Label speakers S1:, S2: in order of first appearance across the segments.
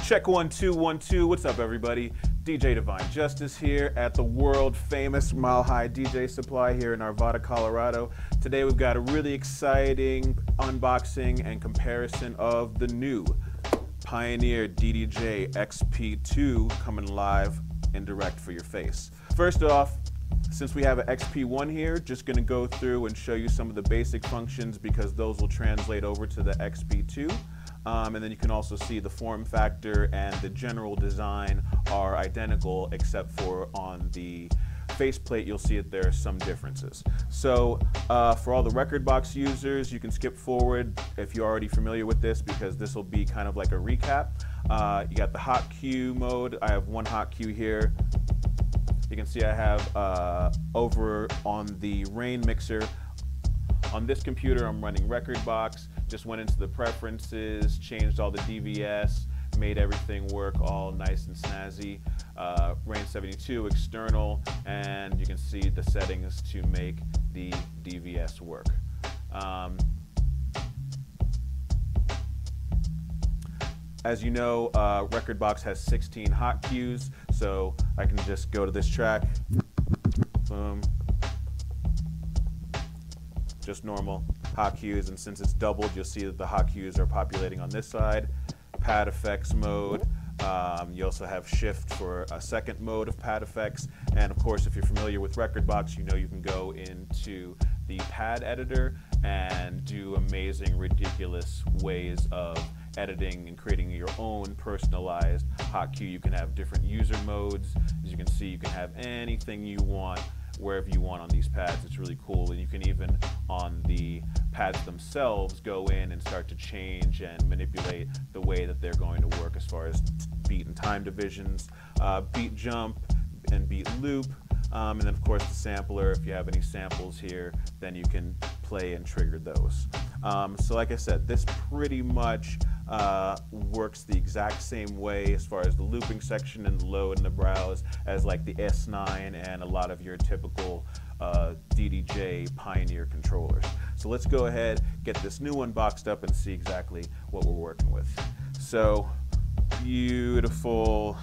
S1: Check 1 2 1 2. What's up, everybody? DJ Divine Justice here at the world famous Mile High DJ Supply here in Arvada, Colorado. Today we've got a really exciting unboxing and comparison of the new Pioneer DDJ XP2 coming live and direct for your face. First off, since we have an XP1 here, just going to go through and show you some of the basic functions because those will translate over to the XP2. And then you can also see the form factor and the general design are identical, except for on the faceplate you'll see that there are some differences. So for all the Rekordbox users, you can skip forward if you're already familiar with this because this will be kind of like a recap. You got the hot cue mode. I have one hot cue here. You can see I have over on the rain mixer. On this computer I'm running Rekordbox. Just went into the preferences, changed all the DVS, made everything work all nice and snazzy. Rain 72 external, and you can see the settings to make the DVS work. As you know, Rekordbox has 16 hot cues, so I can just go to this track, boom, just normal hot cues, and since it's doubled, you'll see that the hot cues are populating on this side. Pad effects mode. You also have shift for a second mode of pad effects, and of course, if you're familiar with Rekordbox, you know you can go into the pad editor and do amazing, ridiculous ways of editing and creating your own personalized hot cue. You can have different user modes. As you can see, you can have anything you want wherever you want on these pads. It's really cool, and you can even on the pads themselves go in and start to change and manipulate the way that they're going to work as far as beat and time divisions, beat jump and beat loop, and then of course the sampler. If you have any samples here, then you can play and trigger those. So like I said, this pretty much works the exact same way as far as the looping section and the load and the browse as like the S9 and a lot of your typical DDJ Pioneer controllers. So let's go ahead, get this new one boxed up and see exactly what we're working with. So beautiful.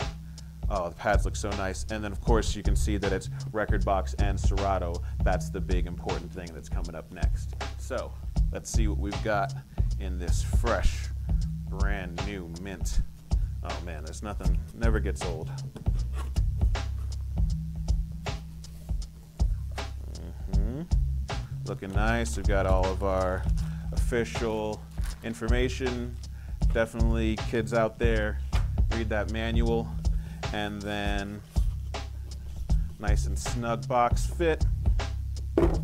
S1: Oh, the pads look so nice. And then of course you can see that it's Rekordbox and Serato. That's the big important thing that's coming up next. So let's see what we've got in this fresh, brand new mint. Oh man, there's nothing, never gets old. Looking nice. We've got all of our official information. Definitely kids out there, read that manual. And then nice and snug box fit. And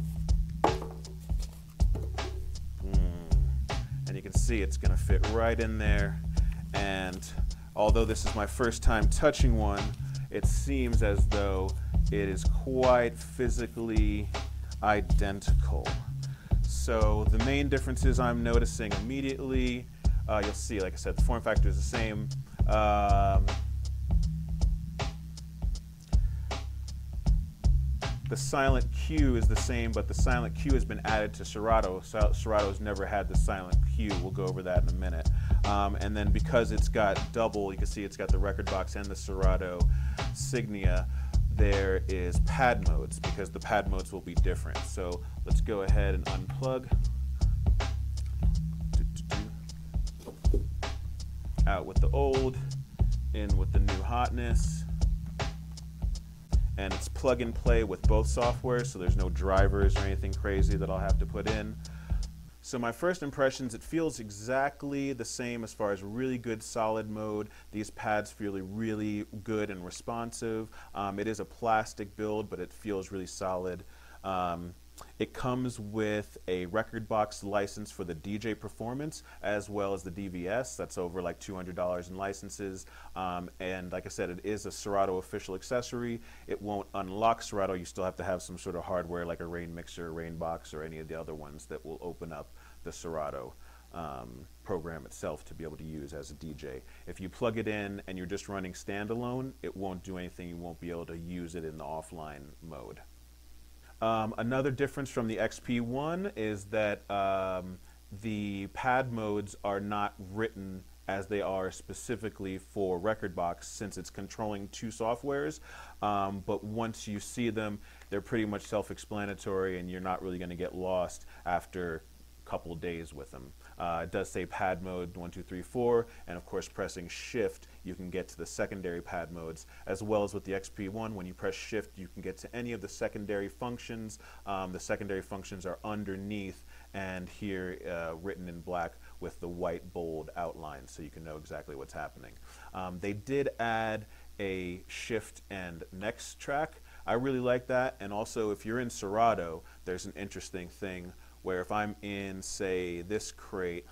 S1: you can see it's going to fit right in there. And although this is my first time touching one, it seems as though it is quite physically identical. So the main differences I'm noticing immediately, you'll see, like I said, the form factor is the same. The silent cue is the same, but the silent cue has been added to Serato. Serato's never had the silent cue. We'll go over that in a minute. And then because it's got double, you can see it's got the Rekordbox and the Serato Signia, there is pad modes because the pad modes will be different. So let's go ahead and unplug. Out with the old, in with the new hotness. And it's plug and play with both software, so there's no drivers or anything crazy that I'll have to put in. So my first impressions, it feels exactly the same as far as really good solid mode. These pads feel really good and responsive. It is a plastic build, but it feels really solid. It comes with a Rekordbox license for the DJ Performance as well as the DVS. That's over like $200 in licenses. And like I said, it is a Serato official accessory. It won't unlock Serato. You still have to have some sort of hardware like a rain mixer, rain box, or any of the other ones that will open up the Serato program itself to be able to use as a DJ. If you plug it in and you're just running standalone, it won't do anything. You won't be able to use it in the offline mode. Another difference from the XP1 is that the pad modes are not written as they are specifically for Rekordbox, since it's controlling two softwares. But once you see them, they're pretty much self-explanatory, and you're not really going to get lost after a couple days with them. It does say pad mode 1, 2, 3, 4, and of course pressing shift you can get to the secondary pad modes, as well as with the XP1. When you press shift you can get to any of the secondary functions. The secondary functions are underneath and here written in black with the white bold outline, so you can know exactly what's happening. They did add a shift and next track. I really like that, and also if you're in Serato, there's an interesting thing where if I'm in, say, this crate,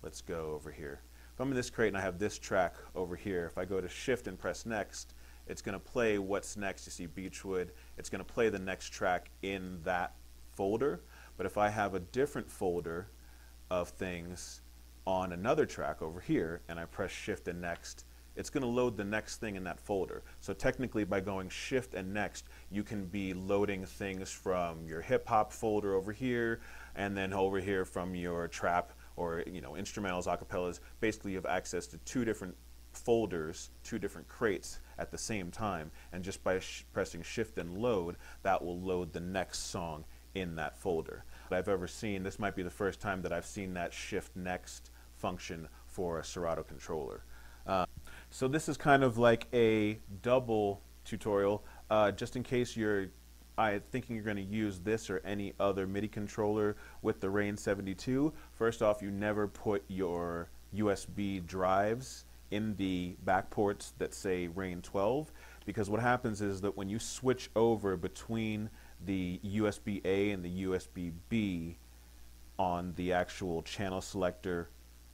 S1: let's go over here. If I'm in this crate and I have this track over here, if I go to shift and press next, it's going to play what's next. You see Beechwood. It's going to play the next track in that folder. But if I have a different folder of things on another track over here and I press shift and next, it's going to load the next thing in that folder. So technically by going shift and next, you can be loading things from your hip hop folder over here, and then over here from your trap or instrumentals, acapellas. Basically you have access to two different folders, two different crates at the same time, and just by pressing shift and load, that will load the next song in that folder. That I've ever seen, this might be the first time that I've seen that shift next function for a Serato controller. So this is kind of like a double tutorial, just in case you're thinking you're going to use this or any other MIDI controller with the Rain 72. First off, you never put your USB drives in the back ports that say Rain 12, because what happens is that when you switch over between the USB A and the USB B on the actual channel selector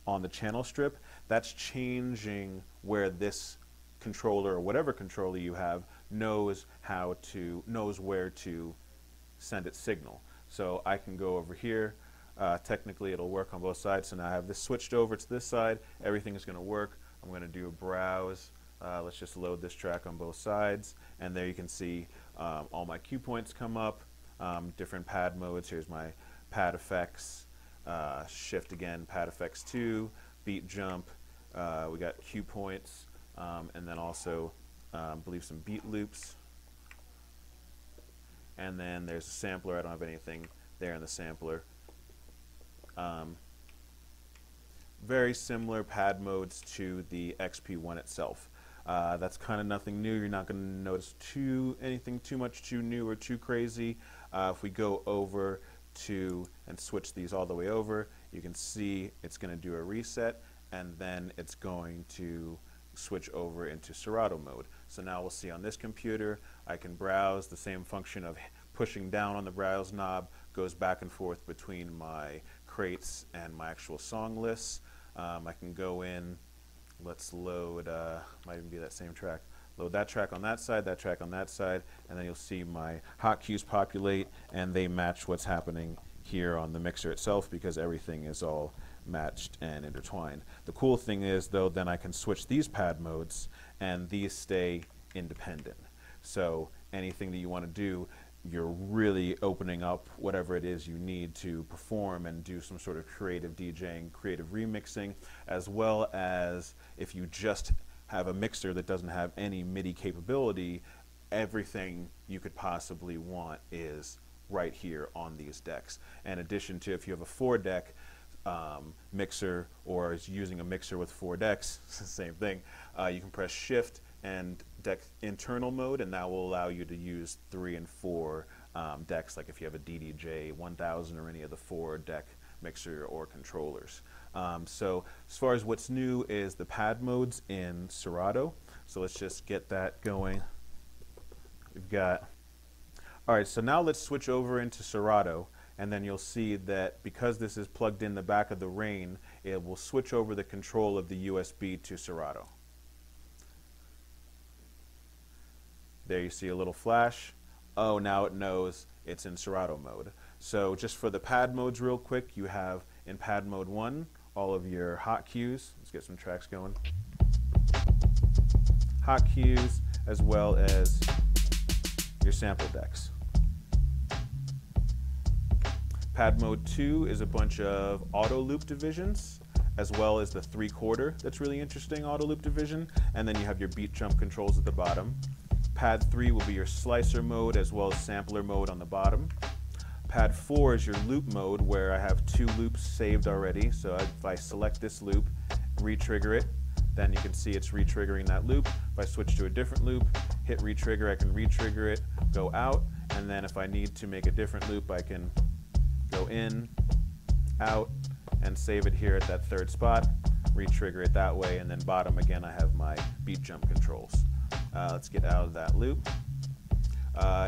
S1: on the channel strip, that's changing where this controller or whatever controller you have knows where to send its signal. So I can go over here. Technically it'll work on both sides. So now I have this switched over to this side. Everything is going to work. I'm going to do a browse. Let's just load this track on both sides, and there you can see all my cue points come up, different pad modes. Here's my pad effects, shift again, pad effects 2, beat jump, we got cue points, and then also I believe some beat loops, and then there's a sampler. I don't have anything there in the sampler. Very similar pad modes to the XP1 itself. That's kind of nothing new. You're not going to notice anything too much too new or too crazy. If we go over to and switch these all the way over, you can see it's going to do a reset, and then it's going to switch over into Serato mode. So now we'll see on this computer, I can browse. The same function of pushing down on the browse knob goes back and forth between my crates and my actual song lists. I can go in, let's load, might even be that same track, load that track on that side, that track on that side, and then you'll see my hotkeys populate, and they match what's happening here on the mixer itself, because everything is all matched and intertwined. The cool thing is, though, then I can switch these pad modes, and these stay independent. So anything that you want to do, you're really opening up whatever it is you need to perform and do some sort of creative DJing, creative remixing, as well as if you just have a mixer that doesn't have any MIDI capability, everything you could possibly want is right here on these decks. In addition to, if you have a 4-deck mixer, or is using a mixer with 4 decks, same thing, you can press shift and deck internal mode, and that will allow you to use 3 and 4 decks, like if you have a DDJ 1000 or any of the 4-deck mixer or controllers. So as far as what's new is the pad modes in Serato. So let's just get that going. We've got, all right, so now let's switch over into Serato, and then you'll see that because this is plugged in the back of the Rain, it will switch over the control of the USB to Serato. There you see a little flash. Oh, now it knows it's in Serato mode. So just for the pad modes real quick, you have in pad mode 1 all of your hot cues. Let's get some tracks going. Hot cues, as well as your sample decks. Pad mode 2 is a bunch of auto loop divisions, as well as the 3/4 that's really interesting, auto loop division, and then you have your beat jump controls at the bottom. Pad 3 will be your slicer mode as well as sampler mode on the bottom. Pad 4 is your loop mode, where I have 2 loops saved already. So if I select this loop, re-trigger it, then you can see it's re-triggering that loop. If I switch to a different loop, hit re-trigger, I can re-trigger it, go out, and then if I need to make a different loop, I can go in, out, and save it here at that 3rd spot, re-trigger it that way, and then bottom again I have my beat jump controls. Let's get out of that loop.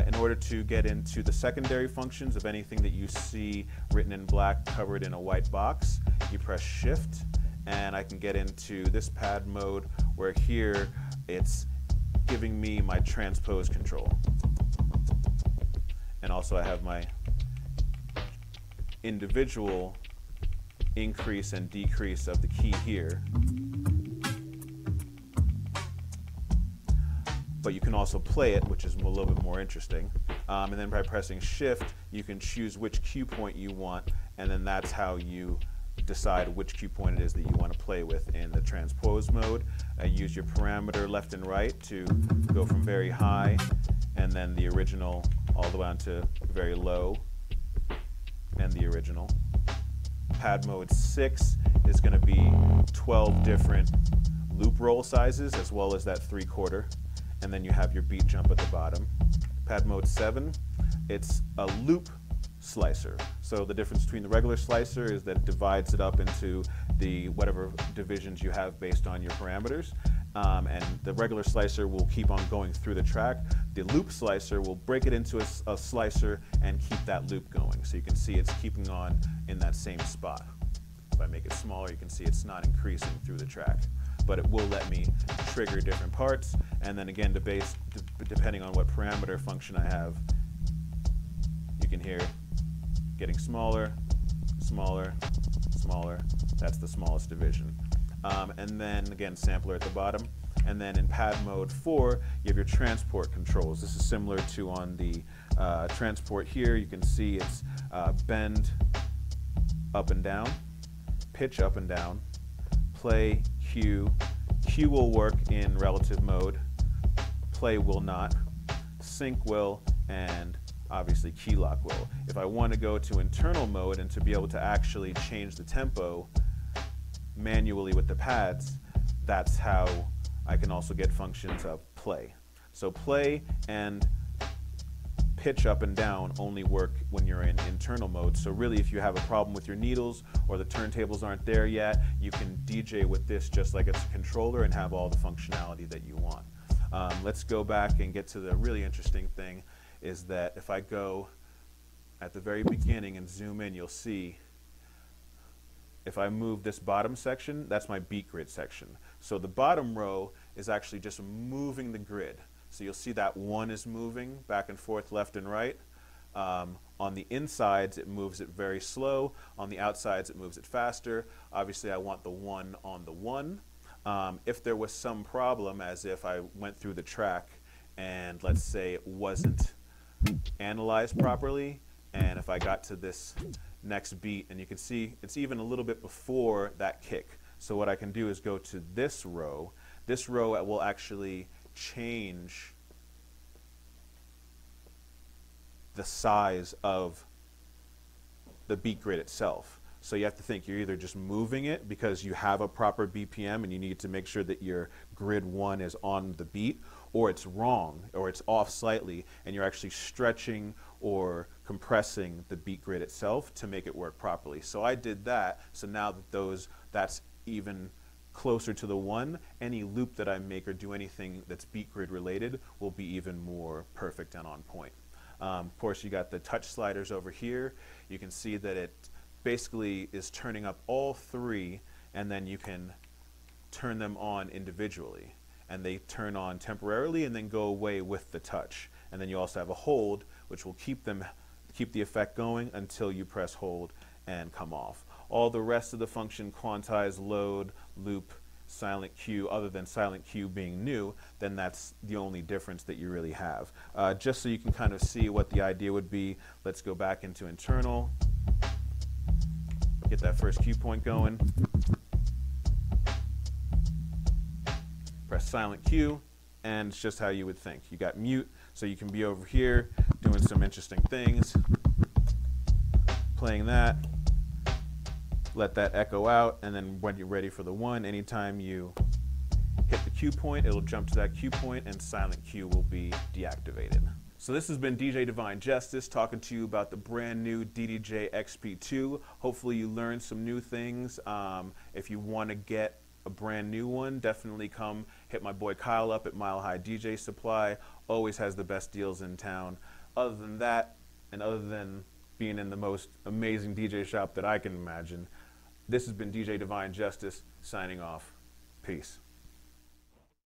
S1: In order to get into the secondary functions of anything that you see written in black covered in a white box, you press Shift, and I can get into this pad mode, where here it's giving me my transpose control. And also I have my individual increase and decrease of the key here. But you can also play it, which is a little bit more interesting. And then by pressing Shift, you can choose which cue point you want, and then that's how you decide which cue point it is that you want to play with in the transpose mode. Use your parameter left and right to go from very high, and then the original all the way down to very low, and the original. Pad mode 6 is going to be 12 different loop roll sizes, as well as that 3/4. And then you have your beat jump at the bottom. Pad mode 7, it's a loop slicer. So the difference between the regular slicer is that it divides it up into the whatever divisions you have based on your parameters. And the regular slicer will keep on going through the track. The loop slicer will break it into a slicer and keep that loop going. So you can see it's keeping on in that same spot. If I make it smaller, you can see it's not increasing through the track. But it will let me trigger different parts, and then again, depending on what parameter function I have, you can hear it getting smaller, smaller, smaller. That's the smallest division. And then again, sampler at the bottom. And then in pad mode 4, you have your transport controls. This is similar to on the transport here. You can see it's bend up and down, pitch up and down, play, cue. Cue will work in relative mode, play will not, sync will, and obviously key lock will. If I want to go to internal mode and to be able to actually change the tempo manually with the pads, that's how I can also get functions of play. So play and pitch up and down only work when you're in internal mode. So really, if you have a problem with your needles or the turntables aren't there yet, you can DJ with this just like it's a controller and have all the functionality that you want. Let's go back and get to the really interesting thing, is that if I go at the very beginning and zoom in, you'll see if I move this bottom section, that's my beat grid section. So the bottom row is actually just moving the grid. So you'll see that 1 is moving back and forth, left and right. On the insides, it moves it very slow. On the outsides, it moves it faster. Obviously, I want the 1 on the 1. If there was some problem, as if I went through the track and let's say it wasn't analyzed properly, and if I got to this next beat, and you can see it's even a little bit before that kick. So what I can do is go to this row. This row will actually change the size of the beat grid itself. So you have to think you're either just moving it because you have a proper BPM and you need to make sure that your grid 1 is on the beat, or it's wrong, or it's off slightly, and you're actually stretching or compressing the beat grid itself to make it work properly. So I did that, so now that that's even closer to the 1, any loop that I make or do anything that's beat grid related will be even more perfect and on point. Of course, you got the touch sliders over here. You can see that it basically is turning up all 3, and then you can turn them on individually. And they turn on temporarily and then go away with the touch. And then you also have a hold, which will keep the effect going until you press hold and come off. All the rest of the function, quantize, load, loop, silent cue, other than silent cue being new, then that's the only difference that you really have. Just so you can kind of see what the idea would be, let's go back into internal, get that first cue point going. press silent Q, and it's just how you would think. You got mute, so you can be over here doing some interesting things, playing that, let that echo out, and then when you're ready for the one, anytime you hit the cue point, it'll jump to that cue point, and silent Q will be deactivated. So this has been DJ Divine Justice talking to you about the brand new DDJ XP2. Hopefully you learned some new things. If you want to get a brand new one, definitely come hit my boy Kyle up at Mile High DJ Supply. Always has the best deals in town. Other than that, and other than being in the most amazing DJ shop that I can imagine, this has been DJ Divine Justice signing off. Peace.